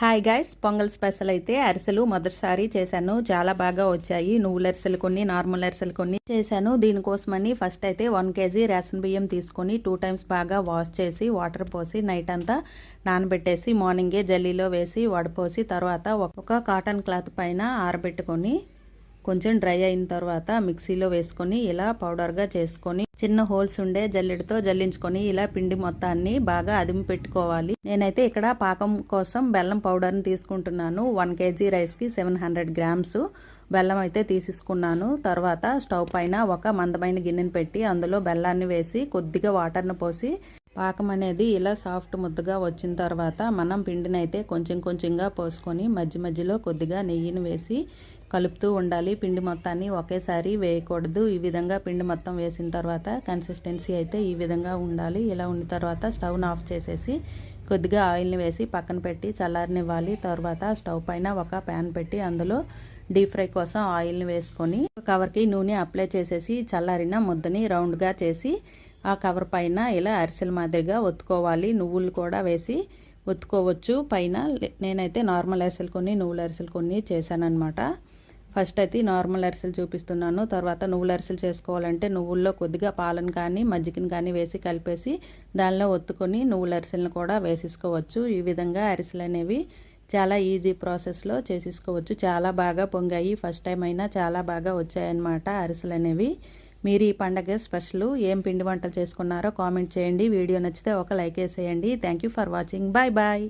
Hi guys, pongal special అయితే అరిసెలు మొదటిసారి చేశాను. చాలా బాగా వచ్చాయి. నువ్వుల అరిసెలు కొన్ని, నార్మల్ అరిసెలు కొన్ని చేశాను. దీనికోసమని ఫస్ట్ అయితే 1 kg రేషన్ బియ్యం తీసుకొని 2 times బాగా వాష్ చేసి వాటర్ పోసి నైట్ అంతా నానబెట్టేసి మార్నింగే జల్లీలో వేసి వడపోసి తర్వాత ఒక కాటన్ క్లాత్ పైన ఆరబెట్టుకొని కొంచెం డ్రై అయిన తర్వాత మిక్సీలో వేసుకొని ఇలా పౌడర్గా చేసుకొని చిన్న హోల్స్ ఉండే జల్లెడతో జల్లించుకొని ఇలా పిండి మొత్తాన్ని బాగా అదిమి పెట్టుకోవాలి. నేనైతే ఇక్కడ పాకం కోసం బెల్లం పౌడర్ని తీసుకుంటున్నాను. 1 kg రైస్కి 700 grams బెల్లం అయితే తీసేసుకున్నాను. తర్వాత స్టవ్ పైన ఒక మందమైన గిన్నెని పెట్టి అందులో బెల్లాన్ని వేసి కొద్దిగా వాటర్ను పోసి పాకం అనేది ఇలా సాఫ్ట్ ముద్దగా వచ్చిన తర్వాత మనం పిండిని అయితే కొంచెం కొంచెంగా పోసుకొని మధ్య మధ్యలో కొద్దిగా నెయ్యిని వేసి కలుపుతూ ఉండాలి. పిండి మొత్తాన్ని ఒకేసారి వేయకూడదు. ఈ విధంగా పిండి మొత్తం వేసిన తర్వాత కన్సిస్టెన్సీ అయితే ఈ విధంగా ఉండాలి. ఇలా ఉన్న తర్వాత స్టవ్ను ఆఫ్ చేసేసి కొద్దిగా ఆయిల్ని వేసి పక్కన పెట్టి చల్లారనివ్వాలి. తర్వాత స్టవ్ పైన ఒక ప్యాన్ పెట్టి అందులో డీప్ ఫ్రై కోసం ఆయిల్ని వేసుకొని కవర్కి నూనె అప్లై చేసేసి చల్లారిన ముద్దని రౌండ్గా చేసి ఆ కవర్ పైన ఇలా అరిసెల మాదిరిగా ఒత్తుకోవాలి. నువ్వులు కూడా వేసి ఒత్తుకోవచ్చు పైన. నేనైతే నార్మల్ అరిసెలు కొన్ని, నువ్వుల అరిసెలు కొన్ని చేశాను అనమాట. ఫస్ట్ అయితే నార్మల్ అరిసెలు చూపిస్తున్నాను. తర్వాత నువ్వుల అరిసెలు చేసుకోవాలంటే నువ్వుల్లో కొద్దిగా పాలను కానీ మజ్జిగని కానీ వేసి కలిపేసి దానిలో ఒత్తుకొని నువ్వుల అరిసెలను కూడా వేసేసుకోవచ్చు. ఈ విధంగా అరిసెలు అనేవి చాలా ఈజీ ప్రాసెస్లో చేసేసుకోవచ్చు. చాలా బాగా పొంగాయి. ఫస్ట్ టైం అయినా చాలా బాగా వచ్చాయన్నమాట అరిసెలు అనేవి. మీరు ఈ పండగ స్పెషల్ ఏం పిండి వంటలు చేసుకున్నారో కామెంట్ చేయండి. వీడియో నచ్చితే ఒక లైక్ వేసేయండి. Thank you for watching. Bye bye.